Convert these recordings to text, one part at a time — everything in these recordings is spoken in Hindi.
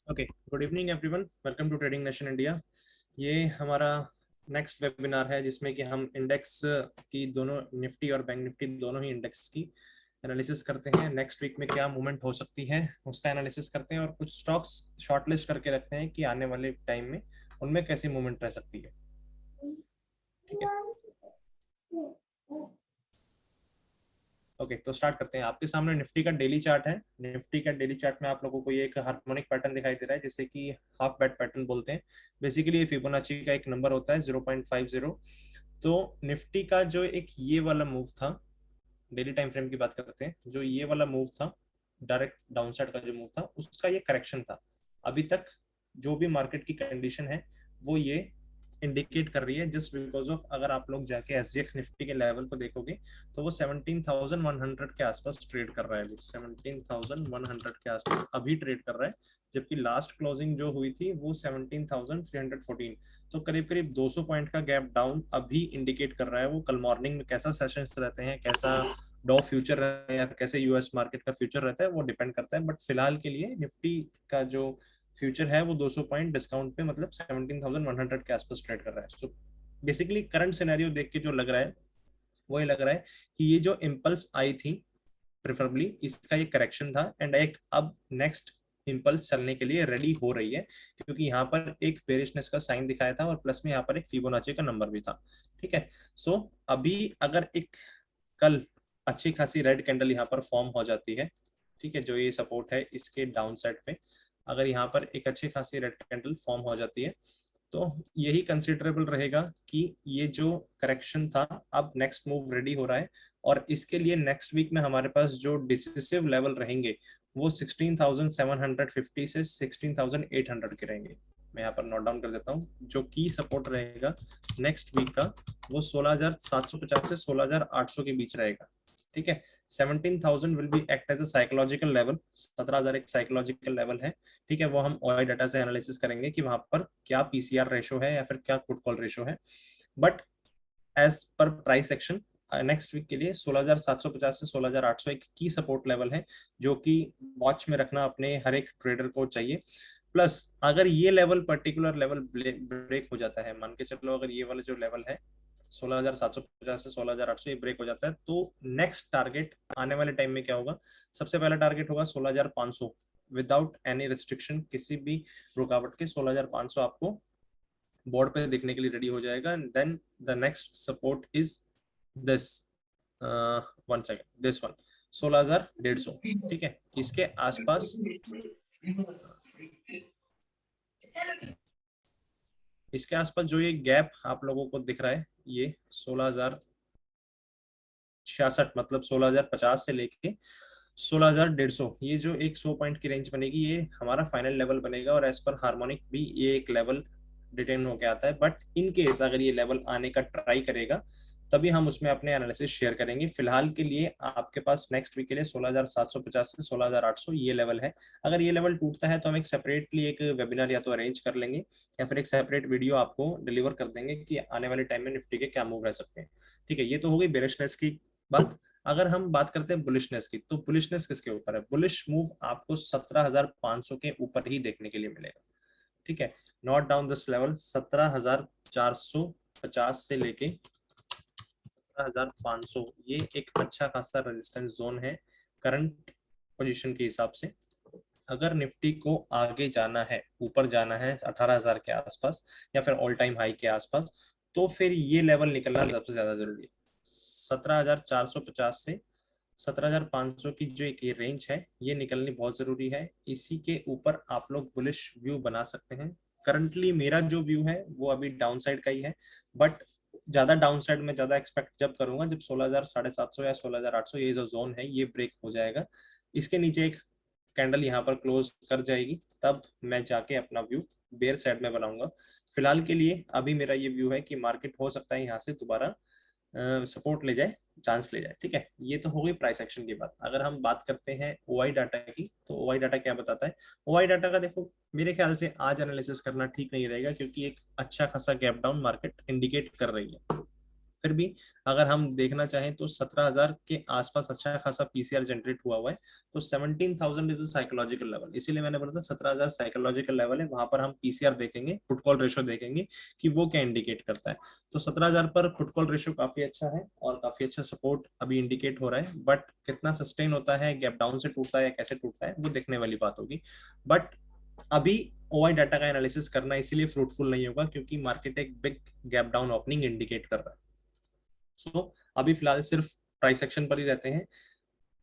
Okay, good evening everyone, welcome to trading nation India. ये हमारा नेक्स्ट वेबिनार है जिसमें कि हम इंडेक्स की दोनों निफ्टी और बैंक निफ्टी दोनों ही इंडेक्स की एनालिसिस करते हैं। नेक्स्ट वीक में क्या मूवमेंट हो सकती है उसका एनालिसिस करते हैं और कुछ स्टॉक्स शॉर्टलिस्ट करके रखते हैं कि आने वाले टाइम में उनमें कैसी मूवमेंट रह सकती है। ठीक है, ओके तो स्टार्ट करते हैं। आपके सामने निफ्टी का डेली चार्ट है। निफ्टी का डेली चार्ट में आप लोगों को ये एक हार्मोनिक पैटर्न दिखाई दे रहा है, जैसे कि हाफ बैट पैटर्न बोलते हैं। बेसिकली ये फिबोनाची का एक नंबर होता है 0.50। तो निफ्टी का जो एक ये वाला मूव था, डेली टाइम फ्रेम की बात करते हैं, जो ये वाला मूव था डायरेक्ट डाउनसाइड का जो मूव था उसका ये करेक्शन था। अभी तक जो भी मार्केट की कंडीशन है वो ये इंडिकेट कर रही है, जस्ट बिकॉज ऑफ अगर आप लोग जाके एसजीएक्स निफ्टी के लेवल को देखोगे तो वो 17,100 के आसपास ट्रेड कर रहा है। 17,100 के आसपास अभी ट्रेड कर रहा है, जबकि लास्ट क्लोजिंग जो हुई थी वो 17,314। तो करीब करीब 200 पॉइंट का गैप डाउन अभी इंडिकेट कर रहा है। वो कल मॉर्निंग में कैसा सेशंस रहते हैं, कैसा डॉ फ्यूचर रहता है या कैसे यूएस मार्केट का फ्यूचर रहता है वो डिपेंड करता है। बट फिलहाल के लिए निफ्टी का जो फ्यूचर है वो 200 पॉइंट डिस्काउंट पे, मतलब 17,100 के आसपास ट्रेड कर रहा है। सो बेसिकली करंट सिनेरियो देख के जो लग रहा है वो ये लग रहा है कि ये जो इम्पल्स आई थी प्रेफरेबली इसका ये करेक्शन था एंड एक अब नेक्स्ट इम्पल्स चलने के लिए रेडी हो रही है, क्योंकि यहाँ पर एक बेरिशनेस का साइन दिखाया था और प्लस में यहाँ पर एक फिबोनाची का नंबर भी था। ठीक है, सो अभी अगर एक कल अच्छी खासी रेड कैंडल यहाँ पर फॉर्म हो जाती है, ठीक है, जो ये सपोर्ट है इसके डाउन साइड पे, अगर यहाँ पर एक अच्छी खासी रेड कैंडल फॉर्म हो जाती है तो यही कंसिडरेबल रहेगा कि ये जो करेक्शन था अब नेक्स्ट मूव रेडी हो रहा है। और इसके लिए नेक्स्ट वीक में हमारे पास जो डिसिसिव लेवल रहेंगे वो 16,750 से 16,800 के रहेंगे। मैं यहाँ पर नोट डाउन कर देता हूँ। जो की सपोर्ट रहेगा नेक्स्ट वीक का वो 16,750 से 16,800 के बीच रहेगा। ठीक है, 17,000 will be act as a psychological level. 17,000 एक साइकोलॉजिकल लेवल है। ठीक है, वो हम ओआई डाटा से एनालिसिस करेंगे कि वहां पर क्या पीसीआर रेशो है या फिर क्या पुट कॉल रेशो है। But as per price action next week के लिए 16,750 से 16,800 एक की सपोर्ट लेवल है, जो कि वॉच में रखना अपने हर एक ट्रेडर को चाहिए। प्लस अगर ये लेवल पर्टिकुलर लेवल ब्रेक हो जाता है, मान के चलो अगर ये वाला जो लेवल है 16,750 से 16,800 ये ब्रेक हो जाता है, तो नेक्स्ट टारगेट आने वाले टाइम में क्या होगा? सबसे पहला टारगेट होगा 16,500 विदाउट एनी रिस्ट्रिक्शन, किसी भी रुकावट के 16,500 आपको बोर्ड पे देखने के लिए रेडी हो जाएगा। Then the next support is this, one second, this one 16,150। ठीक है, इसके आसपास इसके आसपास जो ये गैप आप लोगों को दिख रहा है ये 16,066, मतलब 16,050 से लेके 16,150, ये जो एक 100 पॉइंट की रेंज बनेगी ये हमारा फाइनल लेवल बनेगा। और एज पर हार्मोनिक भी ये एक लेवल डिटेन होके आता है। बट इन केस अगर ये लेवल आने का ट्राई करेगा तभी हम उसमें अपने एनालिसिस शेयर करेंगे। फिलहाल के लिए आपके पास नेक्स्ट वीक के लिए 16,750 से 16,800 ये लेवल है। अगर ये लेवल टूटता है तो हम एक सेपरेटली एक वेबिनार या तो अरेंज कर लेंगे या फिर एक सेपरेट वीडियो आपको डिलीवर कर देंगे कि आने वाले टाइम में निफ्टी के क्या मूव रह सकते हैं। ठीक है, ये तो हो गई बेरिशनेस की बात। अगर हम बात करते हैं बुलिशनेस की, तो बुलिशनेस किसके ऊपर है? बुलिश मूव आपको 17,500 के ऊपर ही देखने के लिए मिलेगा। ठीक है, नोट डाउन दिस लेवल 17,450 से लेके 17,500, ये एक अच्छा खासा रेजिस्टेंस जोन है करंट पोजीशन के हिसाब से। अगर निफ्टी को आगे जाना है, ऊपर जाना है 18,000 के आसपास या फिर ऑल टाइम हाई के आसपास, तो फिर ये लेवल निकलना सबसे ज्यादा जरूरी है। 17,450 से 17,500 की जो एक ये रेंज है ये निकलनी बहुत जरूरी है। इसी के ऊपर आप लोग बुलिश व्यू बना सकते हैं। करंटली मेरा जो व्यू है वो अभी डाउन साइड का ही है, बट ज्यादा डाउन साइड में ज्यादा एक्सपेक्ट जब करूंगा जब 16,750 या 16,800 ये जो जोन है ये ब्रेक हो जाएगा, इसके नीचे एक कैंडल यहाँ पर क्लोज कर जाएगी, तब मैं जाके अपना व्यू बेयर साइड में बनाऊंगा। फिलहाल के लिए अभी मेरा ये व्यू है कि मार्केट हो सकता है यहाँ से दोबारा सपोर्ट ले जाए, चांस ले जाए। ठीक है, ये तो हो गई प्राइस एक्शन की बात। अगर हम बात करते हैं ओआई डाटा की, तो ओआई डाटा क्या बताता है? ओआई डाटा का देखो, मेरे ख्याल से आज एनालिसिस करना ठीक नहीं रहेगा, क्योंकि एक अच्छा खासा गैप डाउन मार्केट इंडिकेट कर रही है। फिर भी अगर हम देखना चाहें तो 17,000 के आसपास अच्छा खासा पीसीआर जनरेट हुआ है। तो 17,000 इज साइकोलॉजिकल लेवल, इसीलिए मैंने बोला था 17,000 साइकोलॉजिकल लेवल है, वहां पर हम पीसीआर देखेंगे, पुट कॉल रेशो देखेंगे कि वो क्या इंडिकेट करता है। तो 17,000 पर पुट कॉल रेशो काफी अच्छा है और काफी अच्छा सपोर्ट अभी इंडिकेट हो रहा है, बट कितना सस्टेन होता है, गैप डाउन से टूटता है या कैसे टूटता है वो देखने वाली बात होगी। बट अभी ओआई डाटा का एनालिसिस करना इसीलिए फ्रूटफुल नहीं होगा क्योंकि मार्केट एक big gap down opening indicate कर रहा है। सो अभी फिलहाल सिर्फ प्राइस एक्शन पर ही रहते हैं।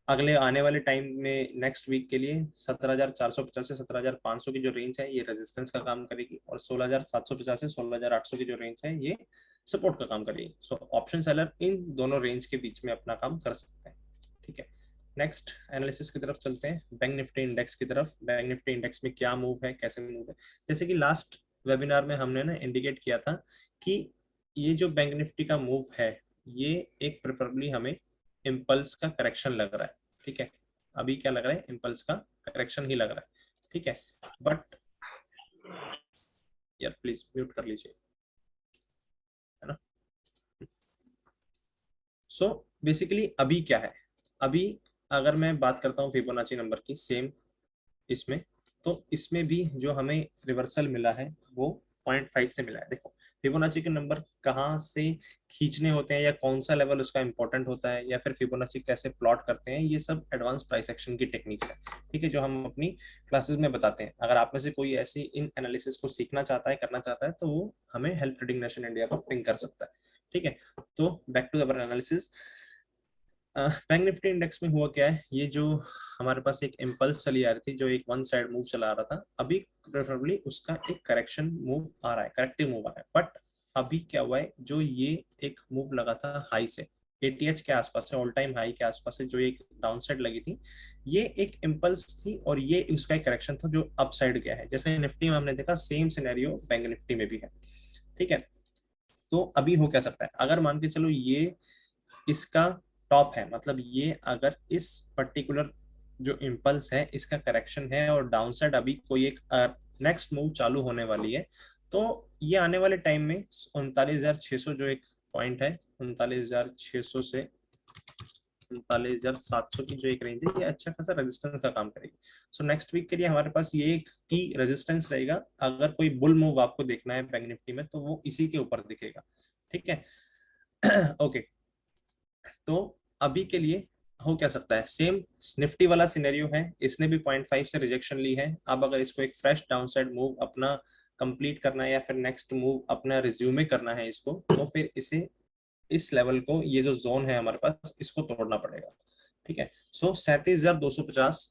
अगले आने वाले टाइम में नेक्स्ट वीक के लिए 17,450 से 17,500 की जो रेंज है ये रेजिस्टेंस का काम करेगी, और 16,750 से 16,800 की जो रेंज है ये सपोर्ट का काम करेगी। सो ऑप्शन सेलर इन दोनों रेंज के बीच में अपना काम कर सकते हैं। ठीक है, नेक्स्ट एनालिसिस की तरफ चलते हैं, बैंक निफ्टी इंडेक्स की तरफ। बैंक निफ्टी इंडेक्स में क्या मूव है, कैसे मूव है, जैसे कि लास्ट वेबिनार में हमने ना इंडिकेट किया था कि ये जो बैंक निफ्टी का मूव है ये एक प्रेफरेबली हमें इम्पल्स का करेक्शन लग रहा है। ठीक है, अभी क्या लग रहा है, इम्पल्स का करेक्शन ही लग रहा है। ठीक है, बट यार प्लीज म्यूट कर लीजिए, है ना। सो बेसिकली अभी क्या है, अभी अगर मैं बात करता हूँ फिबोनाची नंबर की सेम इसमें, तो इसमें भी जो हमें रिवर्सल मिला है वो 0.5 से मिला है। देखो फिबोनाची के नंबर कहाँ से खींचने होते हैं या कौन सा लेवल उसका इंपॉर्टेंट होता है या फिर फिबोनाची कैसे प्लॉट करते हैं, ये सब एडवांस प्राइस एक्शन की टेक्निक्स है। ठीक है, जो हम अपनी क्लासेस में बताते हैं। अगर आप में से कोई ऐसी इन एनालिसिस को सीखना चाहता है, करना चाहता है, तो वो हमें हेल्प ट्रेडिंग नेशन इंडिया को पिंग कर सकता है। ठीक है, तो back to our analysis. Bank Nifty index में हुआ क्या है, ये जो हमारे पास एक इम्पल्स चली आ रही थी, जो एक वन साइड मूव चला आ रहा था, अभी प्रेफरेबली उसका एक करेक्शन मूव आ रहा है, करेक्टिव मूव आ रहा है। बट अभी क्या हुआ है, जो ये एक मूव लगा था हाई से, एटीएच के आसपास से, ऑल टाइम हाई के आसपास से जो एक डाउन साइड लगी थी, ये एक इम्पल्स थी और ये उसका एक करेक्शन था जो अप साइड गया है। जैसे निफ्टी में हमने देखा सेम सिनेरियो बैंक निफ्टी में भी है। ठीक है, तो अभी हो क्या सकता है, अगर मान के चलो ये इसका टॉप है, मतलब ये अगर इस पर्टिकुलर जो इम्पल्स है इसका करेक्शन है और डाउनसाइड अभी कोई एक नेक्स्ट मूव चालू होने वाली है, तो ये आने वाले टाइम में 39,600 जो एक पॉइंट है, 39,600 से 39,700 की जो एक रेंज है, ये अच्छा खासा रेजिस्टेंस का काम करेगी। सो नेक्स्ट वीक के लिए हमारे पास ये एक की रेजिस्टेंस रहेगा। अगर कोई बुल मूव आपको देखना है बैंक निफ्टी में तो वो इसी के ऊपर दिखेगा। ठीक है ओके तो अभी के लिए हो क्या सकता है, सेम निफ्टी वाला सिनेरियो है, इसने भी 0.5 से रिजेक्शन ली है। अब अगर इसको एक फ्रेश डाउनसाइड मूव अपना कंप्लीट करना है या फिर नेक्स्ट मूव अपना रिज्यूमे करना है इसको, तो फिर इसे इस लेवल को, ये जो जोन है हमारे पास, इसको तोड़ना पड़ेगा। ठीक है, सो 37,250,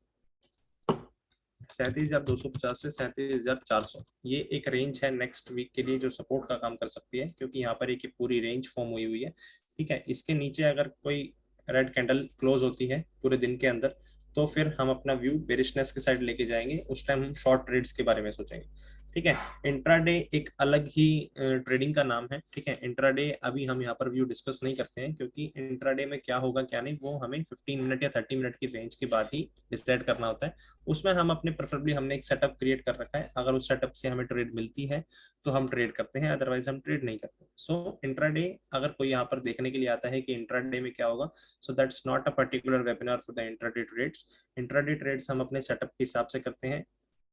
37,250 से 37,400 ये एक रेंज है नेक्स्ट वीक के लिए जो सपोर्ट का काम कर सकती है, क्योंकि यहाँ पर एक पूरी रेंज फॉर्म हुई हुई है। ठीक है, इसके नीचे अगर कोई रेड कैंडल क्लोज होती है पूरे दिन के अंदर, तो फिर हम अपना व्यू बेरिशनेस के साइड लेके जाएंगे, उस टाइम हम शॉर्ट ट्रेड्स के बारे में सोचेंगे। ठीक है, इंट्राडे एक अलग ही ट्रेडिंग का नाम है। ठीक है, इंट्राडे अभी हम यहाँ पर व्यू डिस्कस नहीं करते हैं, क्योंकि इंट्राडे में क्या होगा क्या नहीं वो हमें 15 मिनट या 30 मिनट की रेंज के बाद ही डिसाइड करना होता है। उसमें हम अपने प्रेफरेबली हमने एक सेटअप क्रिएट कर रखा है, अगर उस सेटअप से हमें ट्रेड मिलती है तो हम ट्रेड करते हैं, अदरवाइज हम ट्रेड नहीं करते। सो इंट्राडे अगर कोई यहाँ पर देखने के लिए आता है कि इंट्राडे में क्या होगा, so that's not a particular webinar for the intraday trades. Intraday trades हम अपने सेटअप के हिसाब से करते हैं।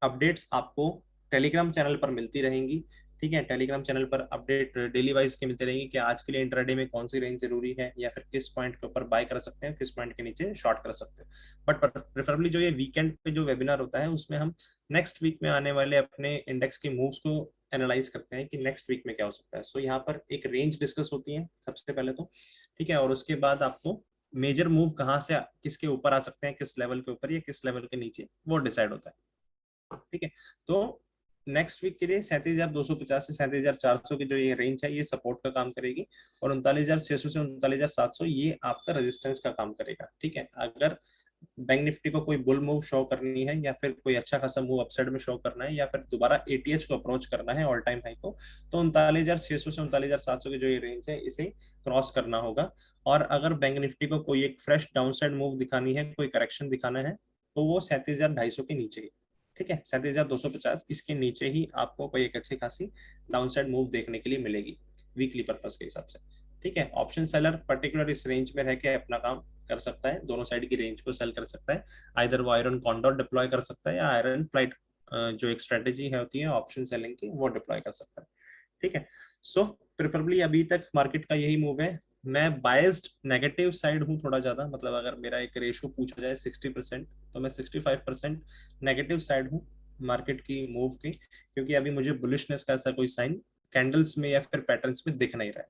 अपडेट्स आपको टेलीग्राम चैनल पर मिलती रहेंगी। ठीक है, टेलीग्राम चैनल पर अपडेट डेली वाइज के मिलते रहेंगे कि आज के लिए इंट्राडे में कौन सी रेंज जरूरी है या फिर किस पॉइंट के ऊपर बाय कर सकते हैं, किस पॉइंट के नीचे शॉर्ट कर सकते हैं। बट प्रेफरेबली जो ये वीकेंड पे जो वेबिनार होता है उसमें हम नेक्स्ट वीक में आने वाले अपने इंडेक्स के मूव्स को एनालाइज करते हैं कि नेक्स्ट वीक में क्या हो सकता है। सो यहाँ पर एक रेंज डिस्कस होती है सबसे पहले तो। ठीक है, और उसके बाद आपको मेजर मूव कहाँ से किसके ऊपर आ सकते हैं, किस लेवल के ऊपर या किस लेवल के नीचे, वो डिसाइड होता है। ठीक है, तो नेक्स्ट वीक के लिए 37,250 से 37,400 की जो ये रेंज है ये सपोर्ट का काम करेगी, और 39,600 से 39,700 ये आपका रेजिस्टेंस का काम करेगा। ठीक है, अगर बैंक निफ्टी को कोई बुल मूव शो करनी है या फिर कोई अच्छा खासा मूव अपसाइड में शो करना है या फिर दोबारा एटीएच को अप्रोच करना है ऑल टाइम हाई को, तो 39,600 से 39,700 की जो ये रेंज है इसे क्रॉस करना होगा। और अगर बैंक निफ्टी को कोई एक फ्रेश डाउनसाइड मूव दिखानी है, कोई करेक्शन दिखाना है, तो वो 37,250 के नीचे ही। ठीक है, 37,250 इसके नीचे ही आपको कोई एक अच्छी खासी डाउनसाइड मूव देखने के लिए मिलेगी वीकली पर्पस के हिसाब से। ठीक है, ऑप्शन सेलर पर्टिकुलर इस रेंज में रह के अपना काम कर सकता है, दोनों साइड की रेंज को सेल कर सकता है। आइदर वो आयरन कॉन्डोर डिप्लॉय कर सकता है या आयरन फ्लाइट जो एक स्ट्रेटेजी है होती है ऑप्शन सेलिंग की, वो डिप्लॉय कर सकता है। ठीक है, सो प्रेफरेबली अभी तक मार्केट का यही मूव है। मैं बायस्ड नेगेटिव साइड हूँ थोड़ा ज्यादा, मतलब अगर मेरा एक रेशो पूछा जाए 60%, तो मैं 65% नेगेटिव साइड हूँ मार्केट की मूव की, क्योंकि अभी मुझे बुलिशनेस का ऐसा कोई साइन कैंडल्स में या फिर पैटर्न्स में दिख नहीं रहा है।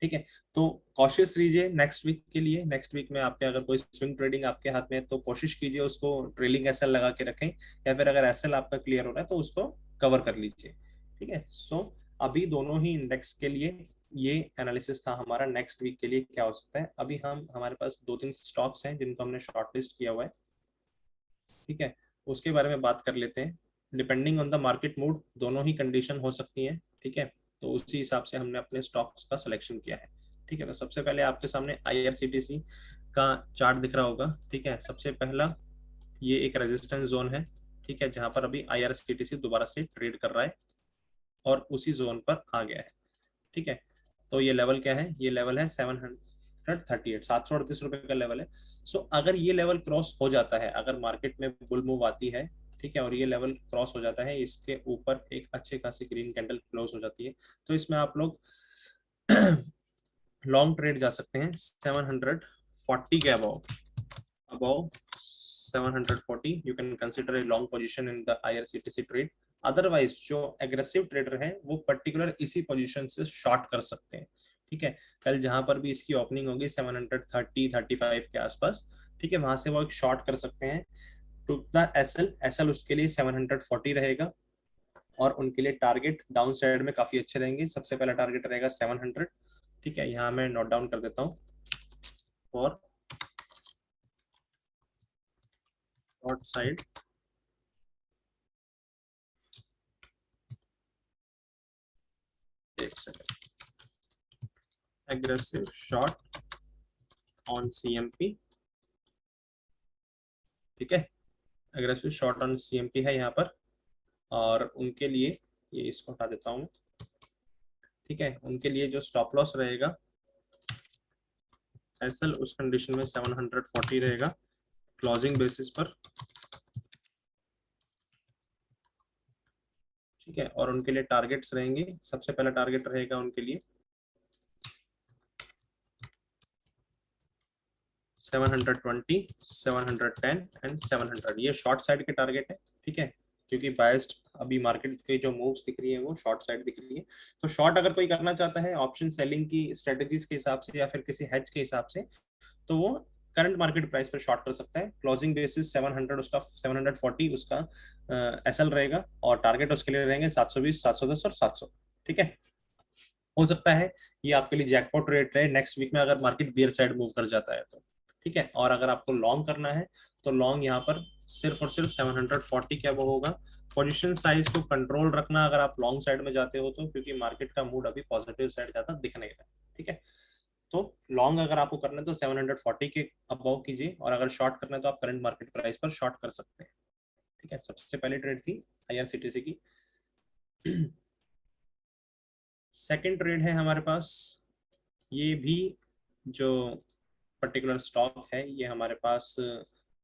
ठीक है, तो कॉशियस रहिए नेक्स्ट वीक के लिए। नेक्स्ट वीक में आपके अगर कोई स्विंग ट्रेडिंग आपके हाथ में है तो कोशिश कीजिए उसको ट्रेलिंग एसएल लगा के रखें, या फिर अगर एसएल आपका क्लियर हो रहा है तो उसको कवर कर लीजिए। ठीक है, सो अभी दोनों ही इंडेक्स के लिए ये एनालिसिस था हमारा। नेक्स्ट वीक के लिए क्या हो सकता है, अभी हम हमारे पास दो तीन स्टॉक्स हैं जिनको हमने शॉर्टलिस्ट किया हुआ है। ठीक है, उसके बारे में बात कर लेते हैं। Depending on the market mood दोनों ही कंडीशन हो सकती हैं। ठीक है, तो उसी हिसाब से हमने अपने स्टॉक्स का सिलेक्शन किया है। ठीक है, तो सबसे पहले आपके सामने आईआरसीटीसी का चार्ट दिख रहा होगा। ठीक है, सबसे पहला ये एक रेजिस्टेंस जोन है। ठीक है, जहां पर अभी आईआरसीटीसी दोबारा से ट्रेड कर रहा है और उसी जोन पर आ गया है। ठीक है, तो ये लेवल क्या है, ये लेवल है 738, 738 रुपए का लेवल है। सो अगर ये लेवल क्रॉस हो जाता है, अगर मार्केट में बुल मूव आती है, ठीक है, और ये लेवल क्रॉस हो जाता है, इसके ऊपर एक अच्छे खासी ग्रीन कैंडल क्लोज हो जाती है, तो इसमें आप लोग लॉन्ग ट्रेड जा सकते हैं 740 के above 740 you can consider a long position in the IRCTC trade. Otherwise जो एग्रेसिव ट्रेडर है वो पर्टिकुलर इसी पोजीशन से शॉर्ट कर सकते हैं। ठीक है, कल जहां पर भी इसकी ओपनिंग होगी 730-35 के आसपास, ठीक है, वहां से वो एक शॉर्ट कर सकते हैं टू द एसएल। एसएल उसके लिए 740 रहेगा, और उनके लिए टारगेट डाउन साइड में काफी अच्छे रहेंगे। सबसे पहला टारगेट रहेगा 700। ठीक है, यहाँ मैं नोट डाउन कर देता हूँ। और शॉर्ट साइड, एक second, aggressive short on CMP. ठीक है, एग्रेसिव शॉर्ट ऑन सीएमपी है यहाँ पर, और उनके लिए ये इसको हटा देता हूँ। ठीक है, उनके लिए जो स्टॉप लॉस रहेगा एसएल उस कंडीशन में 740 रहेगा क्लोजिंग बेसिस पर। ठीक है, और उनके लिए टारगेट्स रहेंगे, सबसे पहला टारगेट रहेगा उनके लिए 720, 710 एंड 700। ये शॉर्ट साइड के टारगेट है। ठीक है, क्योंकि बायस्ड अभी मार्केट के जो मूव्स दिख रही है वो शॉर्ट साइड दिख रही है। तो शॉर्ट अगर कोई करना चाहता है ऑप्शन सेलिंग की स्ट्रेटेजीज के हिसाब से या फिर किसी हेज के हिसाब से, तो वो करंट मार्केट प्राइस पर शॉर्ट कर सकता है। क्लोजिंग बेसिस 700 उसका, 740 उसका एसएल रहेगा, और टारगेट उसके लिए रहेंगे 720, 710 और 700। ठीक है, हो सकता है ये आपके लिए जैकपॉट रेट रहे नेक्स्ट वीक में अगर मार्केट बियर साइड मूव कर जाता है तो। ठीक है, और अगर आपको लॉन्ग करना है तो लॉन्ग यहाँ पर सिर्फ और सिर्फ 740 क्या वो होगा। पोजीशन साइज को कंट्रोल रखना अगर आप लॉन्ग साइड में जाते हो तो, क्योंकि मार्केट का मूड अभी पॉजिटिव साइड ज्यादा दिख नहीं रहा है। ठीक है, तो लॉन्ग अगर आपको करना है तो 740 के अबव कीजिए, और अगर शॉर्ट करना है तो आप करंट मार्केट प्राइस पर शॉर्ट कर सकते हैं। ठीक है, सबसे पहले ट्रेड थी आईआरसीटीसी की। सेकंड ट्रेड है हमारे पास, ये भी जो पर्टिकुलर स्टॉक है ये हमारे पास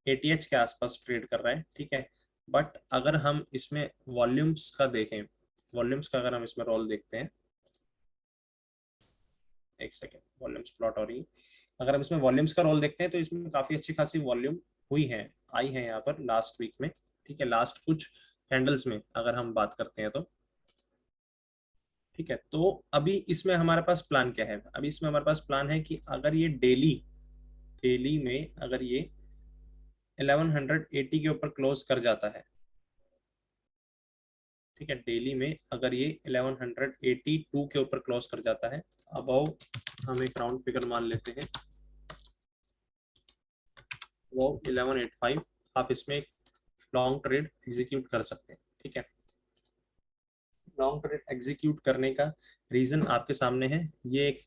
एटीएच के आसपास ट्रेड कर रहा है। ठीक है, बट अगर हम इसमें वॉल्यूम्स का देखें, वॉल्यूम्स का अगर हम इसमें रोल देखते हैं, एक सेकेंड, वॉल्यूम्स प्लॉट हो रही है। अगर हम इसमें वॉल्यूम्स का रोल देखते हैं तो इसमें काफी अच्छी खासी वॉल्यूम हुई है, आई है यहाँ पर लास्ट वीक में। ठीक है, लास्ट कुछ कैंडल्स में अगर हम बात करते हैं तो। ठीक है, तो अभी इसमें हमारे पास प्लान क्या है, अभी इसमें हमारे पास प्लान है कि अगर ये डेली डेली में अगर ये 1180 के ऊपर क्लोज कर जाता है, ठीक है, डेली में अगर ये 1182 के ऊपर क्लोज कर जाता है, अबव हम एक राउंड फिगर मान लेते हैं वो 1185, आप इसमें एक लॉन्ग ट्रेड एग्जीक्यूट कर सकते हैं। ठीक है, लॉन्ग ट्रेड एग्जीक्यूट करने का रीजन आपके सामने है। ये एक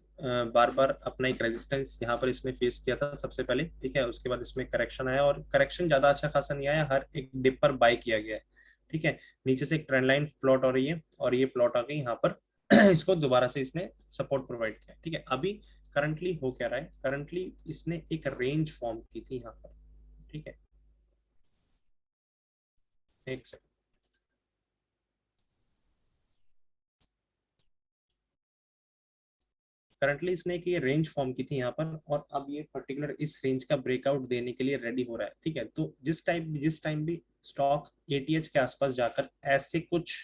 बार बार अपना एक रेजिस्टेंस यहाँ पर इसने फेस किया था सबसे पहले। ठीक है, उसके बाद इसमें करेक्शन आया, और करेक्शन ज्यादा अच्छा खासा नहीं आया, हर एक डिप पर बाय किया गया है। ठीक है, नीचे से एक ट्रेंड लाइन प्लॉट हो रही है, और ये प्लॉट आ गई यहाँ पर इसको दोबारा से इसने सपोर्ट प्रोवाइड किया। ठीक है, अभी करंटली हो क्या रहा है, करंटली इसने एक रेंज फॉर्म की थी यहाँ पर। ठीक है, एक सेकंड, करंटली इसने एक ये रेंज फॉर्म की थी यहाँ पर, और अब ये पर्टिकुलर इस रेंज का ब्रेकआउट देने के लिए रेडी हो रहा है। ठीक है, तो जिस टाइम भी स्टॉक एटीएच के आसपास जाकर ऐसे कुछ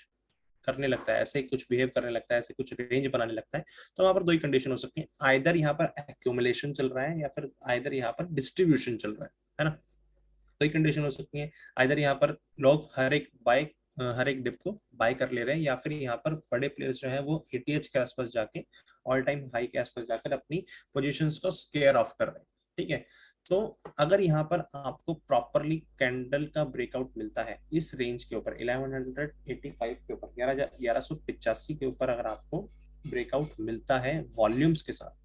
करने लगता है, ऐसे कुछ बिहेव करने लगता है, ऐसे कुछ रेंज बनाने लगता है, तो वहां पर दो ही कंडीशन हो सकती है, आइदर यहाँ पर एक्यूमुलेशन चल रहा है या फिर आइदर यहाँ पर डिस्ट्रीब्यूशन चल रहा है ना। तो ही कंडीशन हो सकती है, आइदर यहाँ पर लोग हर एक डिप को बाय कर ले रहे हैं, या फिर यहाँ पर बड़े प्लेयर्स जो है वो एटीएच के आसपास जाके ऑल टाइम हाई के आसपास जाकर अपनी पोजीशंस को स्केयर ऑफ कर रहे हैं। ठीक है, तो अगर यहाँ पर आपको प्रॉपरली कैंडल का ब्रेकआउट मिलता है इस रेंज के ऊपर 1185 के ऊपर, 1185 के ऊपर अगर आपको ब्रेकआउट मिलता है वॉल्यूम्स के साथ,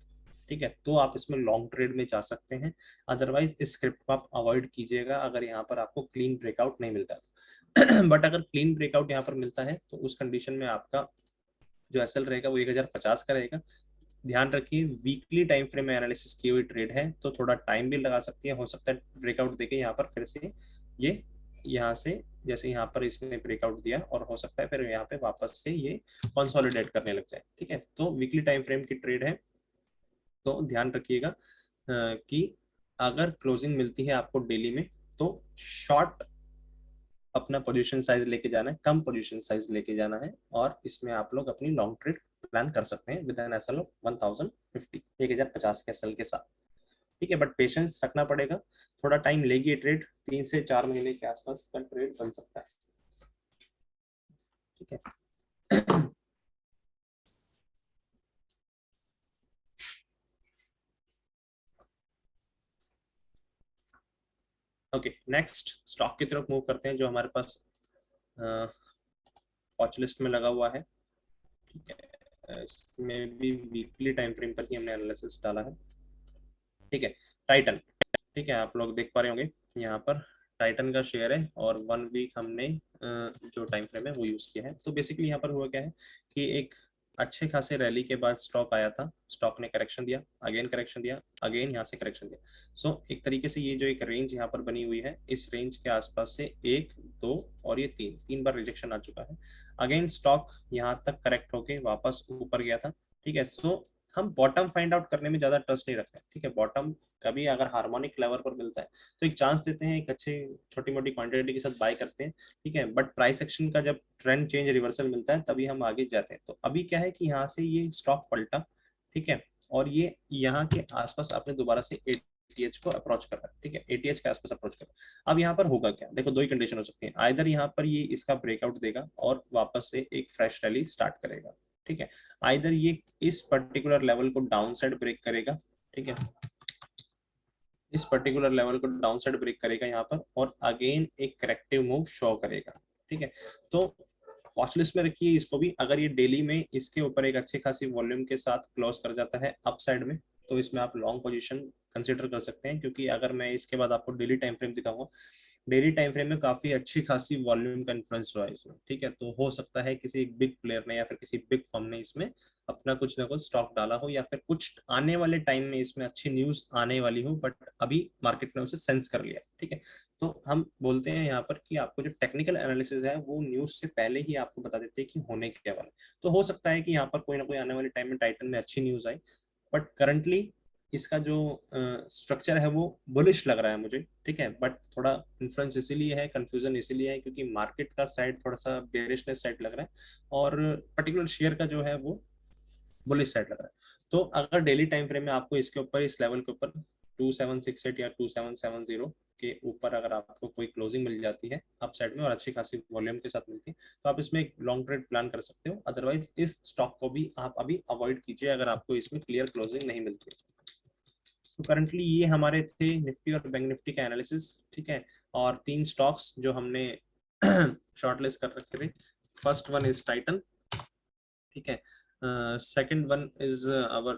ठीक है, तो आप इसमें लॉन्ग ट्रेड में जा सकते हैं। अदरवाइज इस स्क्रिप्ट को आप अवॉइड कीजिएगा अगर यहाँ पर आपको क्लीन ब्रेकआउट नहीं मिलता है। बट अगर क्लीन ब्रेकआउट यहाँ पर मिलता है तो उस कंडीशन में आपका जो एसएल रहेगा वो 1050 का रहेगा। ध्यान रखिए वीकली टाइम फ्रेम में एनालिसिस की हुई ट्रेड है, तो थोड़ा टाइम भी लगा सकती है, हो सकता है ब्रेकआउट देके यहाँ पर फिर से ये यहाँ से जैसे यहाँ पर इसने ब्रेकआउट दिया, और हो सकता है फिर यहाँ पे वापस से ये कंसोलिडेट करने लग जाए। ठीक है, तो वीकली टाइम फ्रेम की ट्रेड है, तो ध्यान रखिएगा कि अगर क्लोजिंग मिलती है आपको डेली में तो शॉर्ट अपना पोजीशन साइज लेके जाना है, कम पोजीशन साइज लेके जाना है, और इसमें आप लोग अपनी लॉन्ग ट्रेड प्लान कर सकते हैं विद एन एसएल ऑफ 1050, 1050 के एसएल के साथ। ठीक है, बट पेशेंस रखना पड़ेगा, थोड़ा टाइम लेगी ट्रेड, 3 से 4 महीने के आसपास का ट्रेड बन सकता है। ठीक है, ओके, नेक्स्ट स्टॉक की तरफ मूव करते हैं जो हमारे पास वॉच लिस्ट में लगा हुआ है। ठीक है, इसमें भी वीकली टाइम फ्रेम पर ही हमने एनालिसिस डाला है। ठीक है, टाइटन, ठीक है, आप लोग देख पा रहे होंगे यहाँ पर टाइटन का शेयर है, और 1 वीक हमने जो टाइम फ्रेम है वो यूज किया है। तो बेसिकली यहाँ पर हुआ क्या है कि एक अच्छे खासे रैली के बाद स्टॉक आया था, स्टॉक ने करेक्शन दिया, अगेन करेक्शन दिया, अगेन यहाँ से करेक्शन दिया। सो एक तरीके से ये जो एक रेंज यहाँ पर बनी हुई है, इस रेंज के आसपास से 1 2 और ये 3 बार रिजेक्शन आ चुका है। अगेन स्टॉक यहाँ तक करेक्ट होके वापस ऊपर गया था। ठीक है, सो हम बॉटम फाइंड आउट करने में ज्यादा ट्रस्ट नहीं रखते। ठीक है, बॉटम कभी अगर हार्मोनिक लेवल पर मिलता है तो एक चांस देते हैं, एक अच्छे छोटी मोटी क्वांटिटी के साथ बाय करते हैं। ठीक है, बट प्राइस एक्शन का जब ट्रेंड चेंज रिवर्सल मिलता है तभी हम आगे जाते हैं। तो अभी क्या है कि यहाँ से ये स्टॉक पलटा, ठीक है, और ये यहाँ के आसपास आपने दोबारा से एटीएच को अप्रोच कर रहा है। ठीक है, एटीएच के आसपास अप्रोच कर रहा है। अब यहाँ पर होगा क्या, देखो दो ही कंडीशन हो सकती है, आइदर यहाँ पर ये इसका ब्रेकआउट देगा और वापस से एक फ्रेश रैली स्टार्ट करेगा। ठीक है, आइदर ये इस पर्टिकुलर लेवल को डाउन साइड ब्रेक करेगा। ठीक है, इस पर्टिकुलर लेवल को डाउन साइड ब्रेक करेगा यहाँ पर, और अगेन एक करेक्टिव मूव शो करेगा। ठीक है, तो वॉच लिस्ट में रखिए इसको भी। अगर ये डेली में इसके ऊपर एक अच्छी खासी वॉल्यूम के साथ क्लोज कर जाता है अप साइड में, तो इसमें आप लॉन्ग पोजीशन कंसिडर कर सकते हैं, क्योंकि अगर मैं इसके बाद आपको डेली टाइम फ्रेम दिखाऊंगा, डेली टाइम फ्रेम में काफी अच्छी खासी वॉल्यूम का इन्फ्लुएंस हुआ है इसमें। ठीक है, तो हो सकता है किसी एक बिग प्लेयर ने या फिर किसी बिग फर्म ने इसमें अपना कुछ ना कुछ स्टॉक डाला हो, या फिर कुछ आने वाले टाइम में इसमें अच्छी न्यूज आने वाली हो, बट अभी मार्केट ने उसे सेंस कर लिया। ठीक है, तो हम बोलते हैं यहाँ पर कि आपको जो टेक्निकल एनालिसिस है वो न्यूज से पहले ही आपको बता देते हैं कि होने क्या वाला है। तो हो सकता है कि यहाँ पर कोई ना कोई आने वाले टाइम में टाइटन में अच्छी न्यूज आई, बट करंटली इसका जो स्ट्रक्चर है वो बुलिश लग रहा है मुझे। ठीक है, बट थोड़ा इन्फ्लुएंस इसीलिए है, कंफ्यूजन इसीलिए है क्योंकि मार्केट का साइड थोड़ा सा बेरिशनेस साइड लग रहा है, और पर्टिकुलर शेयर का जो है वो बुलिश साइड लग रहा है। तो अगर डेली टाइम फ्रेम में आपको इसके ऊपर, इस लेवल के ऊपर 2768 या 2770 के ऊपर अगर आपको कोई क्लोजिंग मिल जाती है अप साइड में और अच्छी खासी वॉल्यूम के साथ मिलती है, तो आप इसमें एक लॉन्ग ट्रेड प्लान कर सकते हो। अदरवाइज इस स्टॉक को भी आप अभी अवॉइड कीजिए अगर आपको इसमें क्लियर क्लोजिंग नहीं मिलती है। तो करंटली ये हमारे थे निफ्टी और बैंक निफ्टी का एनालिसिस। ठीक है, और 3 स्टॉक्स जो हमने शॉर्टलिस्ट कर रखे थे, फर्स्ट वन इज टाइटन। ठीक है, सेकंड वन इज अवर,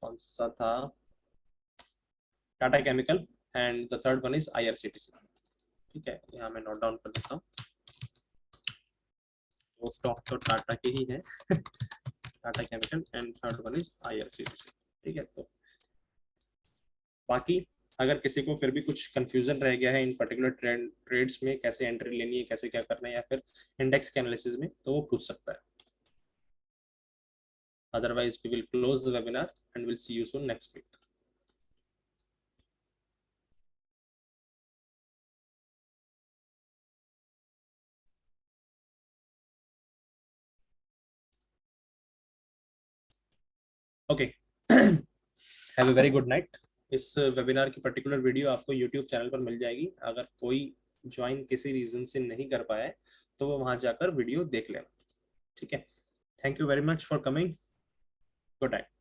कौन सा था, Tata chemical, and the third one is IRCTC. ठीक है, यहाँ मैं नोट डाउन कर देता हूँ, वो स्टॉक तो टाटा के ही है। Tata chemical and third one is IRCTC। ठीक है, तो बाकी अगर किसी को फिर भी कुछ कंफ्यूजन रह गया है इन पर्टिकुलर ट्रेड्स में कैसे एंट्री लेनी है, कैसे क्या करना है, या फिर इंडेक्स के एनालिसिस में, तो वो पूछ सकता है। Otherwise, we will close the webinar and we'll see you soon next week. Okay. Have a very good night. इस वेबिनार की पर्टिकुलर वीडियो आपको यूट्यूब चैनल पर मिल जाएगी। अगर कोई ज्वाइन किसी रीजन से नहीं कर पाया है तो वो वहां जाकर वीडियो देख लेना। ठीक है, thank you very much for coming. Good night.